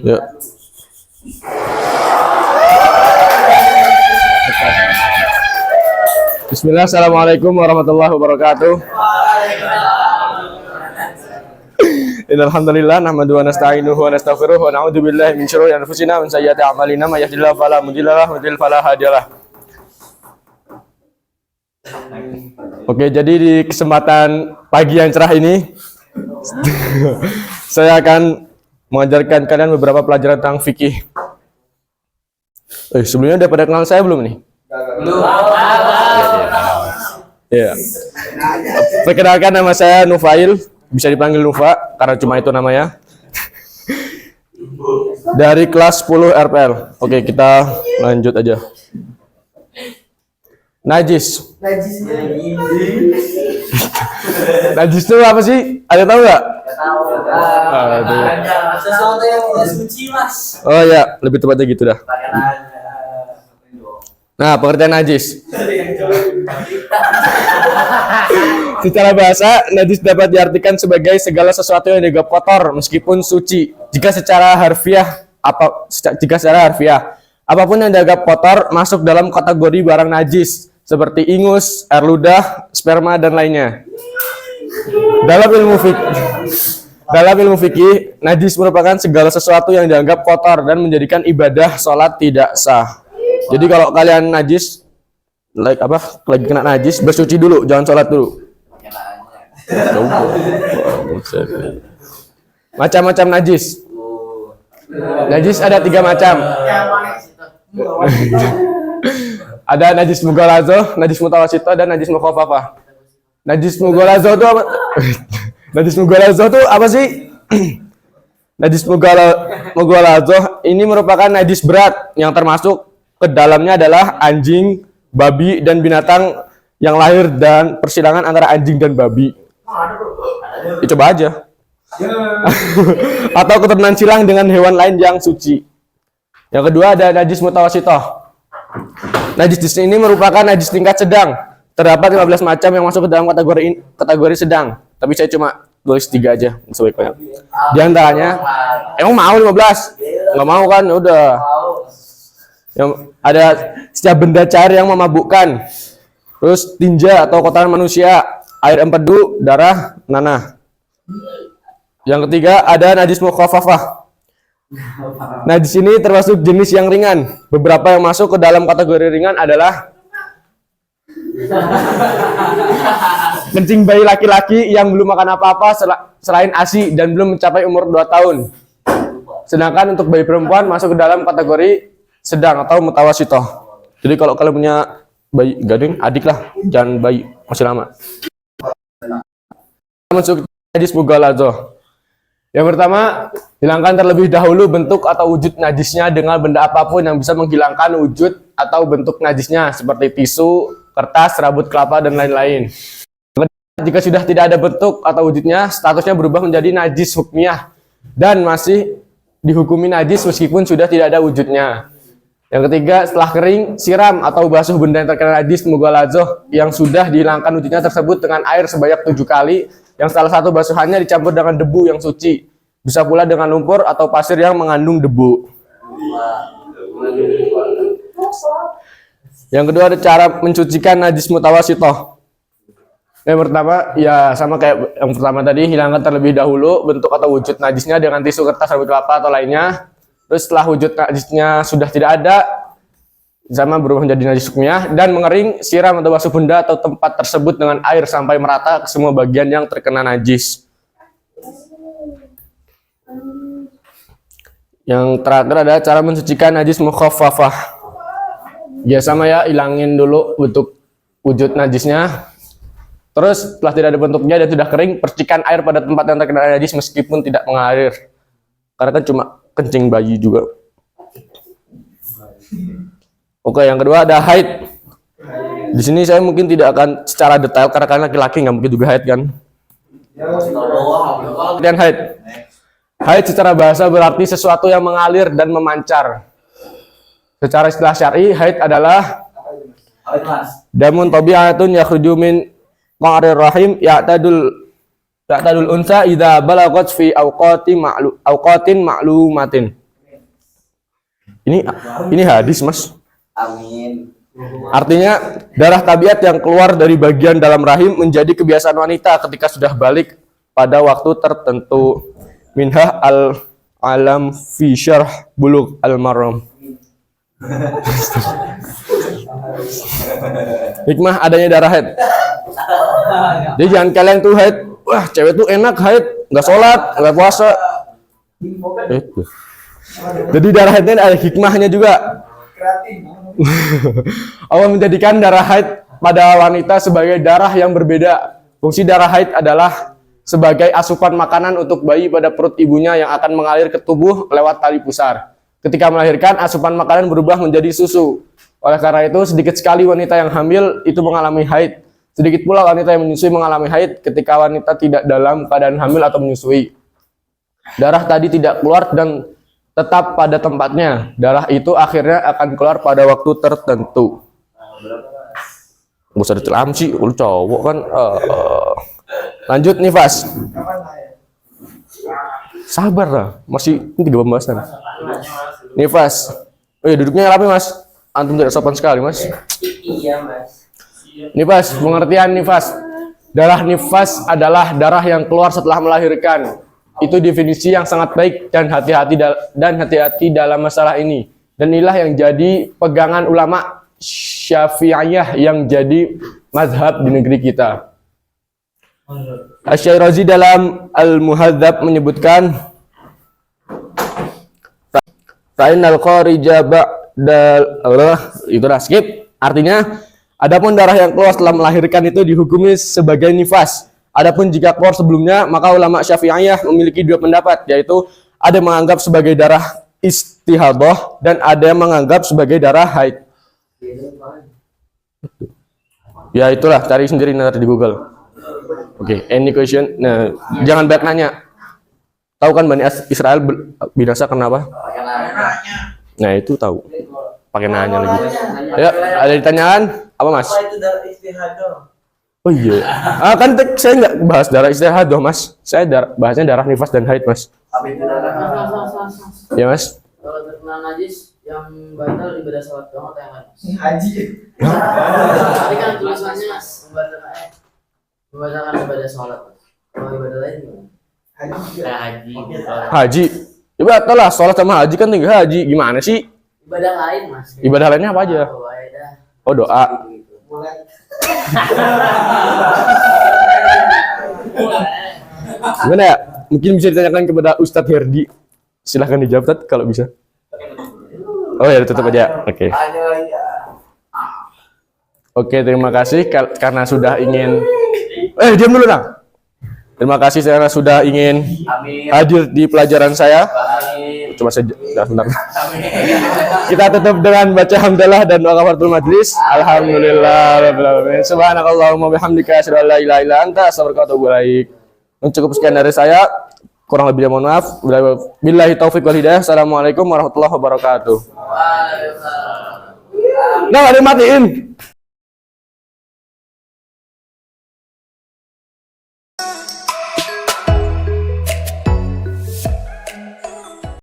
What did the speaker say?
Ya. Bismillah, assalamualaikum warahmatullahi wabarakatuh. Innal hamdalillah nahmaduhu wa nasta'inuhu wa nastaghfiruh wa na'udzu billahi min syururi anfusina wa min sayyiati a'malina may yahdihillahu fala mudilla lahu wa may yudlil fala hadiyalah. Oke, jadi di kesempatan pagi yang cerah ini saya akan mengajarkan kalian beberapa pelajaran tentang fikih. Sebelumnya udah pada kenal saya belum nih? Belum. Ya. Perkenalkan, nama saya Nufail, bisa dipanggil Nufa karena cuma itu namanya. Dari kelas 10 RPL. Oke, kita lanjut aja. Najis. Najis itu apa sih? Ada tahu nggak? Sesuatu yang tidak suci, Mas. Oh ya, lebih tepatnya gitu dah. Nah, pengertian najis. Secara bahasa, najis dapat diartikan sebagai segala sesuatu yang dianggap kotor meskipun suci. Jika secara harfiah, apapun yang dianggap kotor masuk dalam kategori barang najis seperti ingus, air ludah, sperma dan lainnya. Dalam ilmu fikih, najis merupakan segala sesuatu yang dianggap kotor dan menjadikan ibadah sholat tidak sah. Jadi kalau kalian najis, lagi kena najis, bersuci dulu, jangan sholat dulu. Macam-macam najis. Najis ada 3 macam. Ada najis mughalazoh, najis mutawassithah, dan najis mukhaffafah. Najis mughalazoh itu apa? Najis mughalazoh itu apa sih? Najis mughalazoh ini merupakan najis berat yang termasuk ke dalamnya adalah anjing, babi, dan binatang yang lahir dan persilangan antara anjing dan babi. Coba aja. Atau keturunan silang dengan hewan lain yang suci. Yang kedua ada najis mutawassithah. Najis di sini merupakan najis tingkat sedang. Terdapat 15 macam yang masuk ke dalam kategori sedang. Tapi saya cuma tulis 3 aja sebaik-baiknya. Di antaranya, emang mau 15? Nggak mau kan? Udah. Yang ada setiap benda cair yang memabukkan, terus tinja atau kotoran manusia, air empedu, darah, nanah. Yang ketiga ada najis mukhaffafah. Najis ini termasuk jenis yang ringan. Beberapa yang masuk ke dalam kategori ringan adalah kencing bayi laki-laki yang belum makan apa-apa selain ASI dan belum mencapai umur 2 tahun. Sedangkan untuk bayi perempuan masuk ke dalam kategori sedang atau mutawassithah. Jadi kalau kalian punya bayi gading, adik lah, jangan bayi masih lama. Masuk najis mughalazoh. Yang pertama, hilangkan terlebih dahulu bentuk atau wujud najisnya dengan benda apapun yang bisa menghilangkan wujud atau bentuk najisnya seperti tisu, kertas, rambut kelapa dan lain-lain. Jika sudah tidak ada bentuk atau wujudnya, statusnya berubah menjadi najis hukmiyah dan masih dihukumi najis meskipun sudah tidak ada wujudnya. Yang ketiga, setelah kering, siram atau basuh benda yang terkena najis mughalazoh yang sudah dihilangkan wujudnya tersebut dengan air sebanyak 7 kali, yang salah satu basuhannya dicampur dengan debu yang suci. Bisa pula dengan lumpur atau pasir yang mengandung debu. Yang kedua ada cara mencucikan najis mutawassithah. Yang pertama, ya sama kayak yang pertama tadi, hilangkan terlebih dahulu bentuk atau wujud najisnya dengan tisu, kertas, rambut kelapa atau lainnya. Terus setelah wujud najisnya sudah tidak ada, sama berubah menjadi najis hukmiyah, dan mengering, siram atau basuh benda atau tempat tersebut dengan air sampai merata ke semua bagian yang terkena najis. Yang terakhir ada cara mensucikan najis mukhaffafah. Ya sama ya, hilangin dulu bentuk wujud najisnya. Terus setelah tidak ada bentuknya dan sudah kering, percikan air pada tempat yang terkena najis meskipun tidak mengalir. Karena kan cuma kencing bayi juga. Oke, yang kedua ada haid. Di sini saya mungkin tidak akan secara detail karena kalian laki-laki nggak mungkin juga haid kan. Dan haid. Haid secara bahasa berarti sesuatu yang mengalir dan memancar. Secara istilah syar'i, haid adalah damun tabi'atun yakhruju min qa'rir rahim ya'tadul Ta'tadul unsa idza balagat fi awqatin ma'lumatin. Ini hadis, Mas. Amin. Artinya darah tabiat yang keluar dari bagian dalam rahim menjadi kebiasaan wanita ketika sudah balik pada waktu tertentu. Minha al-alam fi syarh bulugh al-maram. Hikmah adanya darah haid. Jadi jangan kalian tuh haid, wah cewek tuh enak haid, nggak sholat, nggak puasa. Itu. Jadi darah haid ini ada hikmahnya juga. Allah menjadikan darah haid pada wanita sebagai darah yang berbeda. Fungsi darah haid adalah sebagai asupan makanan untuk bayi pada perut ibunya yang akan mengalir ke tubuh lewat tali pusar. Ketika melahirkan, asupan makanan berubah menjadi susu. Oleh karena itu, sedikit sekali wanita yang hamil itu mengalami haid. Sedikit pula wanita yang menyusui mengalami haid ketika wanita tidak dalam keadaan hamil atau menyusui. Darah tadi tidak keluar dan tetap pada tempatnya. Darah itu akhirnya akan keluar pada waktu tertentu. Gak usah ditelam sih, lu cowok kan. Lanjut nifas. Sabar lah, masih ini 3 pembahasan. Nifas. Oh iya, duduknya rapi, Mas. Antum tidak sopan sekali, Mas. Iya, Mas. Nifas, pengertian nifas. Darah nifas adalah darah yang keluar setelah melahirkan. Itu definisi yang sangat baik dan hati-hati dalam masalah ini. Dan inilah yang jadi pegangan ulama Syafi'iyah yang jadi mazhab di negeri kita. Asy-Syirazi dalam Al-Muhadzab menyebutkan Fa'inal kharija itu skip. Artinya, adapun darah yang keluar setelah melahirkan itu dihukumi sebagai nifas. Adapun jika keluar sebelumnya, maka ulama Syafi'iyah memiliki 2 pendapat, yaitu ada yang menganggap sebagai darah istihadah dan ada yang menganggap sebagai darah haid. Ya itulah, cari sendiri nanti di Google. Oke, any question? Nah, jangan banyak nanya. Tahu kan Bani Israel binasa kenapa? Nah, itu tahu. Pakai nanya lagi. Ya, ada ditanyakan? Apa, Mas? Apa itu darah istihadah? Oh iya. Kan saya nggak bahas darah istihadah, Mas. Saya bahasnya darah nifas dan haid, Mas. Apa itu darah? Ya, Mas. Kalau terkena najis yang batal ibadah sholat doang atau yang lain? Haji. Tadi kan tulisannya membatalkan ibadah sholat. Kalau ibadah lain gimana? Haji. Haji. Ya betul lah, sholat sama haji kan tinggal haji. Gimana sih? Ibadah lain, Mas. Ibadah lainnya apa aja? Oh, doa. Mulai. Gimana ya? Mungkin bisa ditanyakan kepada Ustadz Herdi. Silahkan dijawab, Tad, kalau bisa. Oh ya, tutup aja. Oke. Oke, terima kasih karena sudah ingin. Diam dulu, Nang. Terima kasih karena sudah ingin hadir di pelajaran saya. Cuma sebentar. Kita tutup dengan baca hamdalah dan doa kafaratul majlis. Alhamdulillah rabbil alamin. Subhanakallahumma bihamdika asyhadu an la ilaha illa anta astaghfiruka wa atubu ilaik. Cukup sekian dari saya. Kurang lebihnya mohon maaf. Billahi taufik wal hidayah. Assalamualaikum warahmatullahi wabarakatuh. Waalaikumsalam. Nah, ada matiin.